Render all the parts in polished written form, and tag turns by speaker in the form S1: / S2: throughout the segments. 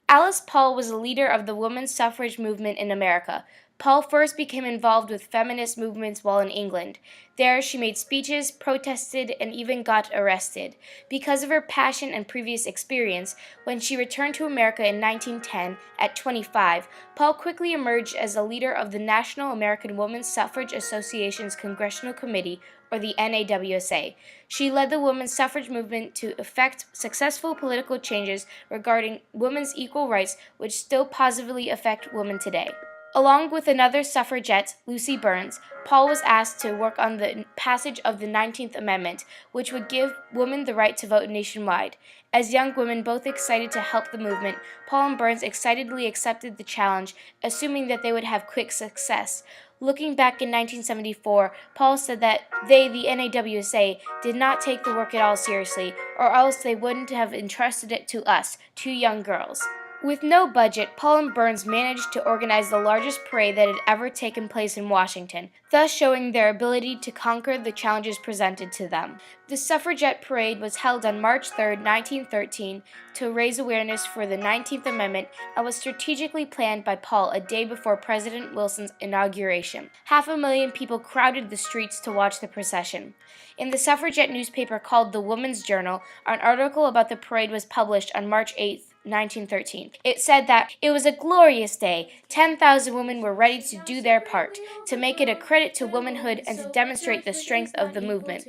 S1: Alice Paul was a leader of the women's suffrage movement in America. Paul first became involved with feminist movements while in England. There, she made speeches, protested, and even got arrested. Because of her passion and previous experience, when she returned to America in 1910, at 25, Paul quickly emerged as a leader of the National American Women's Suffrage Association's Congressional Committee, or the NAWSA. She led the women's suffrage movement to effect successful political changes regarding women's equal rights, which still positively affect women today. Along with another suffragette, Lucy Burns, Paul was asked to work on the passage of the 19th Amendment, which would give women the right to vote nationwide. As young women both excited to help the movement, Paul and Burns excitedly accepted the challenge, assuming that they would have quick success. Looking back in 1974, Paul said that they, the NAWSA, did not take the work at all seriously, or else they wouldn't have entrusted it to us, two young girls. With no budget, Paul and Burns managed to organize the largest parade that had ever taken place in Washington, thus showing their ability to conquer the challenges presented to them. The suffragette parade was held on March 3, 1913, to raise awareness for the 19th Amendment and was strategically planned by Paul a day before President Wilson's inauguration. 500,000 people crowded the streets to watch the procession. In the suffragette newspaper called The Woman's Journal, an article about the parade was published on March 8, 1913. It said that it was a glorious day. 10,000 women were ready to do their part, to make it a credit to womanhood and to demonstrate the strength of the movement.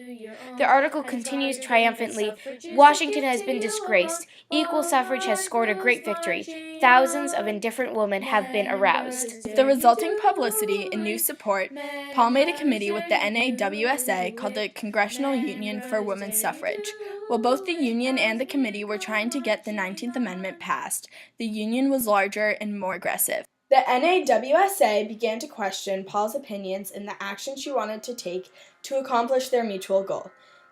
S1: The article continues triumphantly, Washington has been disgraced. Equal suffrage has scored a great victory. Thousands of indifferent women have been aroused.
S2: With the resulting publicity and new support, Paul made a committee with the NAWSA called the Congressional Union for Women's Suffrage. While both the Union and the committee were trying to get the 19th Amendment passed, the Union was larger and more aggressive. The NAWSA began to question Paul's opinions and the action she wanted to take to accomplish their mutual goal.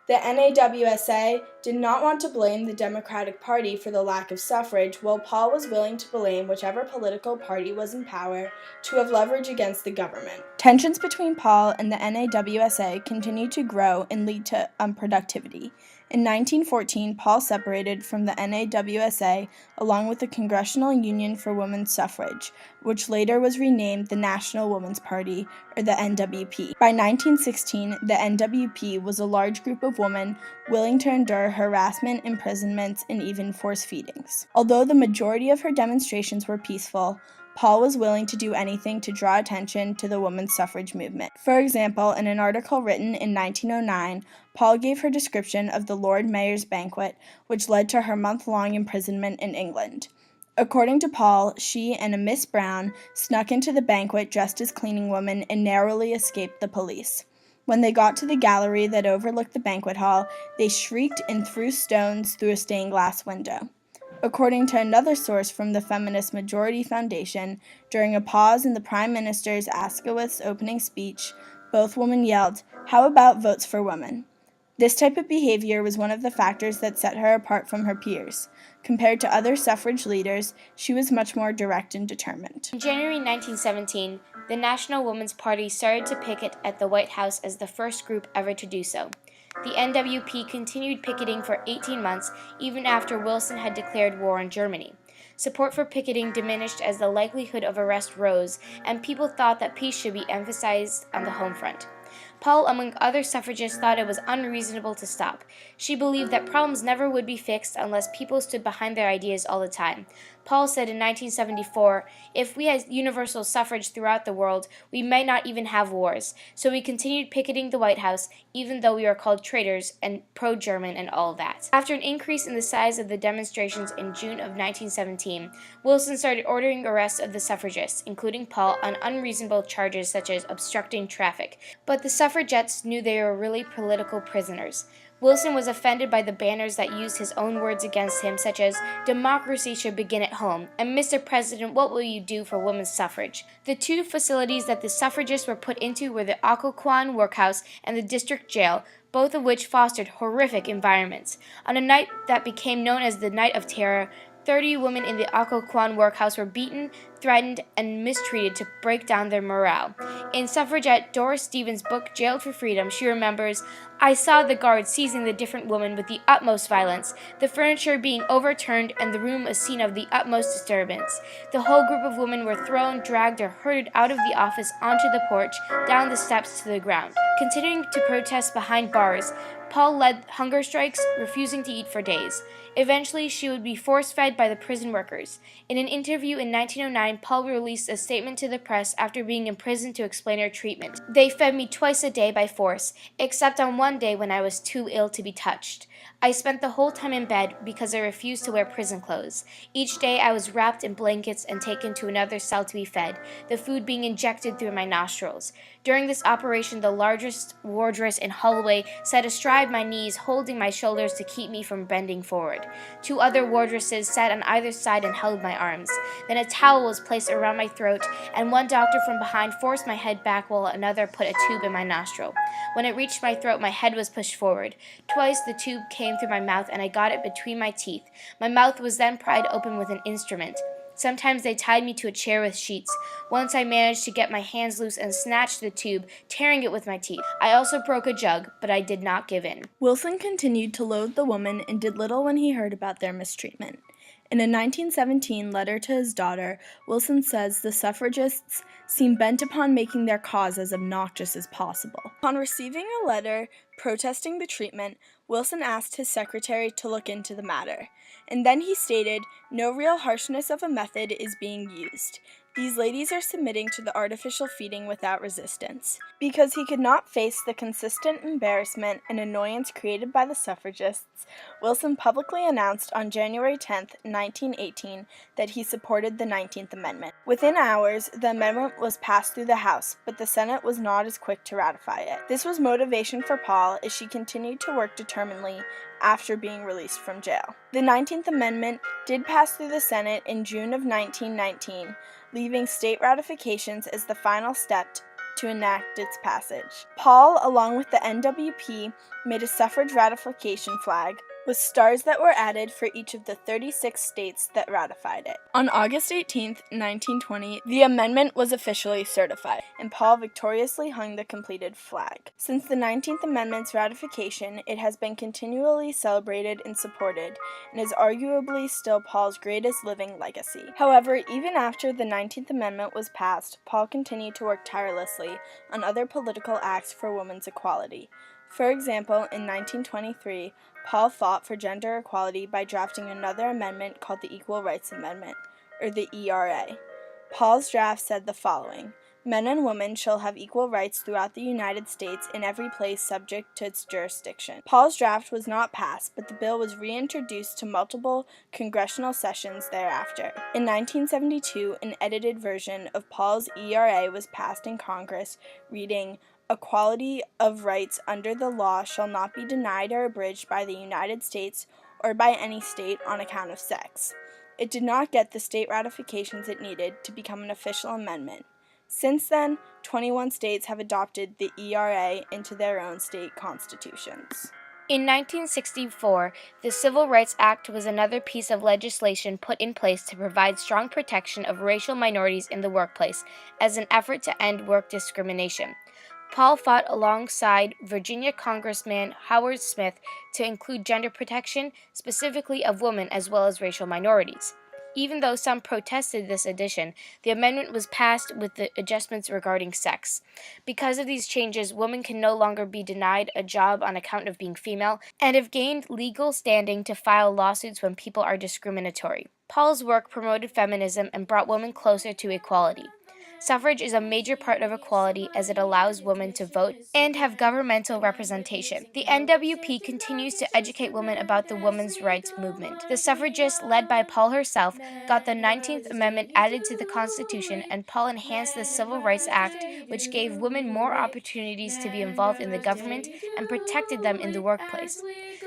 S2: The NAWSA did not want to blame the Democratic Party for the lack of suffrage, while Paul was willing to blame whichever political party was in power to have leverage against the government. Tensions between Paul and the NAWSA continued to grow and lead to unproductivity. In 1914, Paul separated from the NAWSA along with the Congressional Union for Women's Suffrage, which later was renamed the National Woman's Party, or the NWP. By 1916, the NWP was a large group of women willing to endure harassment, imprisonments, and even forced feedings. Although the majority of her demonstrations were peaceful, Paul was willing to do anything to draw attention to the women's suffrage movement. For example, in an article written in 1909, Paul gave her description of the Lord Mayor's banquet, which led to her month-long imprisonment in England. According to Paul, she and a Miss Brown snuck into the banquet dressed as cleaning women and narrowly escaped the police. When they got to the gallery that overlooked the banquet hall, they shrieked and threw stones through a stained glass window. According to another source from the Feminist Majority Foundation, during a pause in the Prime Minister's Asquith's opening speech, both women yelled, "How about votes for women?" This type of behavior was one of the factors that set her apart from her peers. Compared to other suffrage leaders, she was much more direct and determined.
S1: In January 1917, the National Woman's Party started to picket at the White House as the first group ever to do so. The NWP continued picketing for 18 months, even after Wilson had declared war on Germany. Support for picketing diminished as the likelihood of arrest rose, and people thought that peace should be emphasized on the home front. Paul, among other suffragists, thought it was unreasonable to stop. She believed that problems never would be fixed unless people stood behind their ideas all the time. Paul said in 1974, "If we had universal suffrage throughout the world, we might not even have wars." So we continued picketing the White House, even though we were called traitors and pro-German and all that. After an increase in the size of the demonstrations in June of 1917, Wilson started ordering arrests of the suffragists, including Paul, on unreasonable charges such as obstructing traffic. But the suffragettes knew they were really political prisoners. Wilson was offended by the banners that used his own words against him, such as, "Democracy should begin at home," and "Mr. President, what will you do for women's suffrage?" The two facilities that the suffragists were put into were the Occoquan workhouse and the district jail, both of which fostered horrific environments. On a night that became known as the Night of Terror, 30 women in the Occoquan workhouse were beaten, threatened, and mistreated to break down their morale. In suffragette Doris Stevens' book, Jailed for Freedom, she remembers, I saw the guards seizing the different women with the utmost violence, the furniture being overturned, and the room a scene of the utmost disturbance. The whole group of women were thrown, dragged, or herded out of the office onto the porch, down the steps to the ground. Continuing to protest behind bars, Paul led hunger strikes, refusing to eat for days. Eventually, she would be force-fed by the prison workers. In an interview in 1909, Paul released a statement to the press after being imprisoned to explain her treatment. "They fed me twice a day by force, except on one day when I was too ill to be touched. I spent the whole time in bed because I refused to wear prison clothes. Each day I was wrapped in blankets and taken to another cell to be fed, the food being injected through my nostrils. During this operation, the largest wardress in Holloway sat astride my knees, holding my shoulders to keep me from bending forward. Two other wardresses sat on either side and held my arms. Then a towel was placed around my throat, and one doctor from behind forced my head back while another put a tube in my nostril. When it reached my throat, my head was pushed forward. Twice the tube came through my mouth, and I got it between my teeth. My mouth was then pried open with an instrument. Sometimes they tied me to a chair with sheets. Once I managed to get my hands loose and snatched the tube, tearing it with my teeth. I also broke a jug, but I did not give in."
S2: Wilson continued to loathe the woman and did little when he heard about their mistreatment. In a 1917 letter to his daughter, Wilson says the suffragists seem bent upon making their cause as obnoxious as possible. Upon receiving a letter protesting the treatment, Wilson asked his secretary to look into the matter, and then he stated, "No real harshness of a method is being used. These ladies are submitting to the artificial feeding without resistance." Because he could not face the consistent embarrassment and annoyance created by the suffragists, Wilson publicly announced on January 10, 1918, that he supported the 19th Amendment. Within hours, the amendment was passed through the House, but the Senate was not as quick to ratify it. This was motivation for Paul as she continued to work determinedly after being released from jail. The 19th Amendment did pass through the Senate in June of 1919, leaving state ratifications as the final step to enact its passage. Paul, along with the NWP, made a suffrage ratification flag with stars that were added for each of the 36 states that ratified it. On August 18, 1920, the amendment was officially certified, and Paul victoriously hung the completed flag. Since the 19th Amendment's ratification, it has been continually celebrated and supported, and is arguably still Paul's greatest living legacy. However, even after the 19th Amendment was passed, Paul continued to work tirelessly on other political acts for women's equality. For example, in 1923, Paul fought for gender equality by drafting another amendment called the Equal Rights Amendment, or the ERA. Paul's draft said the following: "Men and women shall have equal rights throughout the United States in every place subject to its jurisdiction." Paul's draft was not passed, but the bill was reintroduced to multiple congressional sessions thereafter. In 1972, an edited version of Paul's ERA was passed in Congress, reading, "Equality of rights under the law shall not be denied or abridged by the United States or by any state on account of sex." It did not get the state ratifications it needed to become an official amendment. Since then, 21 states have adopted the ERA into their own state constitutions.
S1: In 1964, the Civil Rights Act was another piece of legislation put in place to provide strong protection of racial minorities in the workplace as an effort to end work discrimination. Paul fought alongside Virginia Congressman Howard Smith to include gender protection, specifically of women as well as racial minorities. Even though some protested this addition, the amendment was passed with the adjustments regarding sex. Because of these changes, women can no longer be denied a job on account of being female and have gained legal standing to file lawsuits when people are discriminatory. Paul's work promoted feminism and brought women closer to equality. Suffrage is a major part of equality as it allows women to vote and have governmental representation. The NWP continues to educate women about the women's rights movement. The suffragists, led by Paul herself, got the 19th Amendment added to the Constitution, and Paul enhanced the Civil Rights Act, which gave women more opportunities to be involved in the government and protected them in the workplace.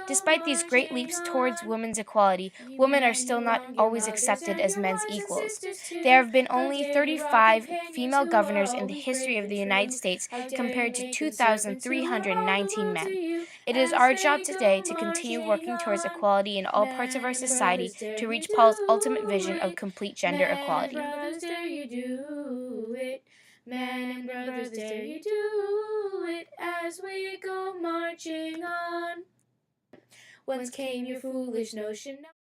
S1: Despite these great leaps towards women's equality, women are still not always accepted as men's equals. There have been only 35 female governors in the history of the United States compared to 2,319 men. It is our job today to continue working towards equality in all parts of our society to reach Paul's ultimate vision of complete gender equality.
S3: Man and brothers, dare you do
S1: it as we go marching on. Whence came your foolish notion?